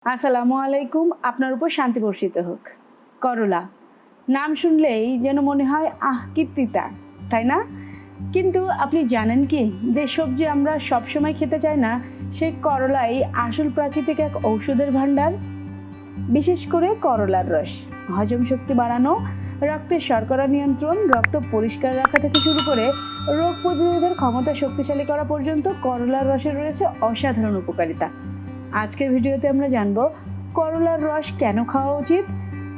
আসসালামু আলাইকুম। আপনার উপর শান্তি বর্ষিত হোক। করলা নাম শুনলেই যেন মনে হয় কি তিতা, তাই না? কিন্তু আপনি জানেন কি, যে সবজি আমরা সবসময় খেতে চাই না, সেই করলাই আসল প্রাকৃতিক এক ঔষধের ভাণ্ডার। বিশেষ করে করলার রস হজম শক্তি বাড়ানো, রক্তের শর্করা নিয়ন্ত্রণ, রক্ত পরিষ্কার রাখা থেকে শুরু করে রোগ প্রতিরোধের ক্ষমতা শক্তিশালী করা পর্যন্ত করলার রসে রয়েছে অসাধারণ উপকারিতা। আজকের ভিডিওতে আমরা জানবো করলার রস কেন খাওয়া উচিত,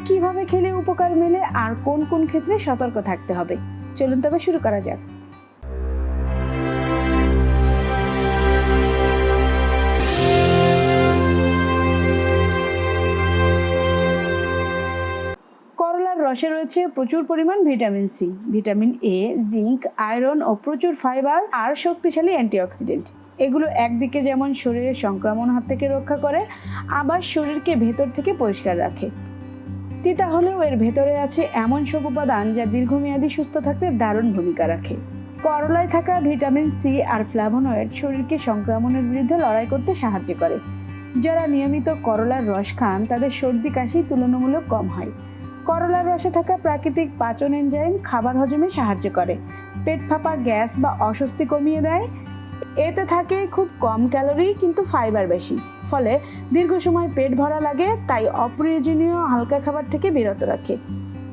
কিভাবে খেলে উপকার মেলে, আর কোন কোন ক্ষেত্রে সতর্ক থাকতে হবে। চলুন তবে শুরু করা যাক। করলার রসে রয়েছে প্রচুর পরিমাণ vitamin C, vitamin A, zinc, iron ও প্রচুর ফাইবার আর শক্তিশালী অ্যান্টিঅক্সিডেন্ট। এগুলো একদিকে যেমন শরীরের সংক্রমণ হাত থেকে রক্ষা করে, আবার শরীরকে ভেতর থেকে পরিষ্কার রাখে। তিতা হলেও এর ভেতরে আছে এমন সব উপাদান যা দীর্ঘমেয়াদী সুস্থ থাকতে দারুণ ভূমিকা রাখে। করলায় থাকা ভিটামিন সি আর ফ্ল্যাভোনয়েড শরীরকে সংক্রমণের বিরুদ্ধে লড়াই করতে সাহায্য করে। যারা নিয়মিত করলার রস খান তাদের সর্দি কাশি তুলনামূলক কম হয়। করলার রসে থাকা প্রাকৃতিক পাচন এনজাইম খাবার হজমে সাহায্য করে, পেট ফাঁপা, গ্যাস বা অস্বস্তি কমিয়ে দেয়। এতে থাকে খুব কম ক্যালোরি কিন্তু ফাইবার বেশি, ফলে দীর্ঘ সময় পেট ভরা লাগে, তাই অপ্রয়োজনীয় হালকা খাবার থেকে বিরত রাখে।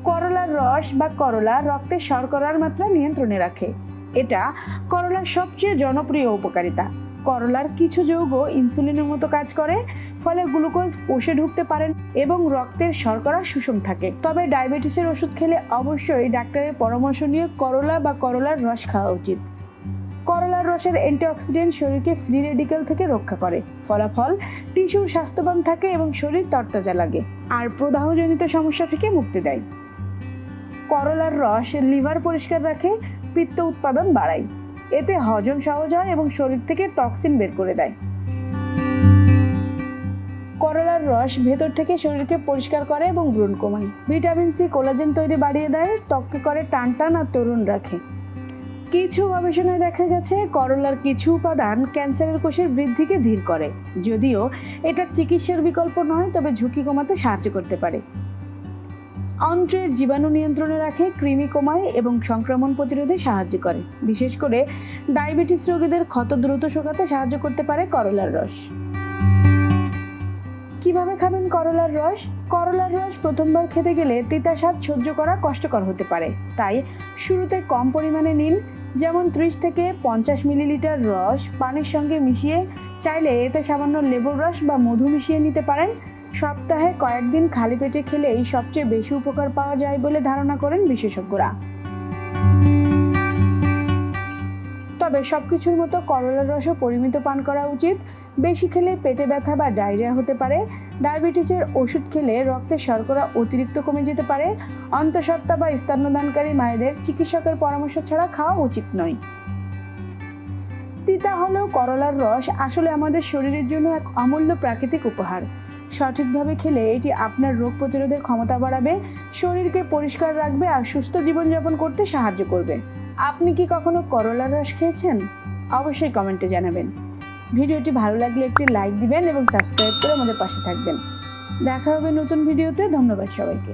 করলার রস বা করলা রক্তের শর্করার মাত্রা নিয়ন্ত্রণে রাখে। এটা করলার সবচেয়ে জনপ্রিয় উপকারিতা। করলার কিছু যৌগ ইনসুলিনের মতো কাজ করে, ফলে গ্লুকোজ কোষে ঢুকতে পারেন এবং রক্তের শর্করা সুষম থাকে। তবে ডায়াবেটিসের ওষুধ খেলে অবশ্যই ডাক্তারের পরামর্শ নিয়ে করলা বা করলার রস খাওয়া উচিত। করলার রসের অ্যান্টিঅক্সিডেন্ট শরীরকে ফ্রি রেডিক্যাল থেকে রক্ষা করে। ফলাফল, টিস্যু স্বাস্থ্যবান থাকে এবং শরীর তরতাজা লাগে, আর প্রদাহজনিত সমস্যা থেকে মুক্তি দেয়। করলার রস লিভার পরিষ্কার রাখে, পিত্ত উৎপাদন বাড়ায়। এতে হজম সহজ হয় এবং শরীর থেকে টক্সিন বের করে দেয়। করলার রস ভেতর থেকে শরীরকে পরিষ্কার করে এবং ব্রণ কমায়। ভিটামিন সি কোলাজেন তৈরি বাড়িয়ে দেয়, ত্বককে করে টানটান আর তরুণ রাখে। কিছু গবেষণায় দেখা গেছে করলার কিছু উপাদান ক্যান্সারের কোষের বৃদ্ধিকে ধীর করে। যদিও এটা চিকিৎসার বিকল্প নয়, তবে ঝুঁকি কমাতে সাহায্য করতে পারে। অন্ত্রের জীবাণু নিয়ন্ত্রণে রাখে, কৃমি কমায় এবং সংক্রমণ প্রতিরোধে সাহায্য করে। বিশেষ করে ডায়াবেটিস রোগীদের ক্ষত দ্রুত শুকাতে সাহায্য করতে পারে করলার রস। কিভাবে খাবেন করলার রস? করলার রস প্রথমবার খেতে গেলে তিতা স্বাদ সহ্য করা কষ্টকর হতে পারে, তাই শুরুতে কম পরিমাণে নিন। যেমন 30 থেকে 50 মিলিলিটার রস পানির সঙ্গে মিশিয়ে, চাইলে এতে সামান্য লেবুর রস বা মধু মিশিয়ে নিতে পারেন। সপ্তাহে কয়েকদিন খালি পেটে খেলেই সবচেয়ে বেশি উপকার পাওয়া যায় বলে ধারণা করেন বিশেষজ্ঞরা। তবে সবকিছুর মতো করলার রসও পরিমিত পান করা উচিত। বেশি খেলে পেটে ব্যথা বা ডায়রিয়া হতে পারে। ডায়াবেটিসের ওষুধ খেলে রক্তের শর্করা অতিরিক্ত কমে যেতে পারে। অন্তঃসত্ত্বা বা স্তন্যদানকারী মায়েদের চিকিৎসকের পরামর্শ ছাড়া খাওয়া উচিত নয়। তিতা হলেও করলার রস আসলে আমাদের শরীরের জন্য এক অমূল্য প্রাকৃতিক উপহার। সঠিকভাবে খেলে এটি আপনার রোগ প্রতিরোধের ক্ষমতা বাড়াবে, শরীরকে পরিষ্কার রাখবে আর সুস্থ জীবনযাপন করতে সাহায্য করবে। আপনি কি কখনো করলার রস খেয়েছেন? অবশ্যই কমেন্টে জানাবেন। ভিডিওটি ভালো লাগলে একটি লাইক দিবেন এবং সাবস্ক্রাইব করে আমাদের পাশে থাকবেন। দেখা হবে নতুন ভিডিওতে। ধন্যবাদ সবাইকে।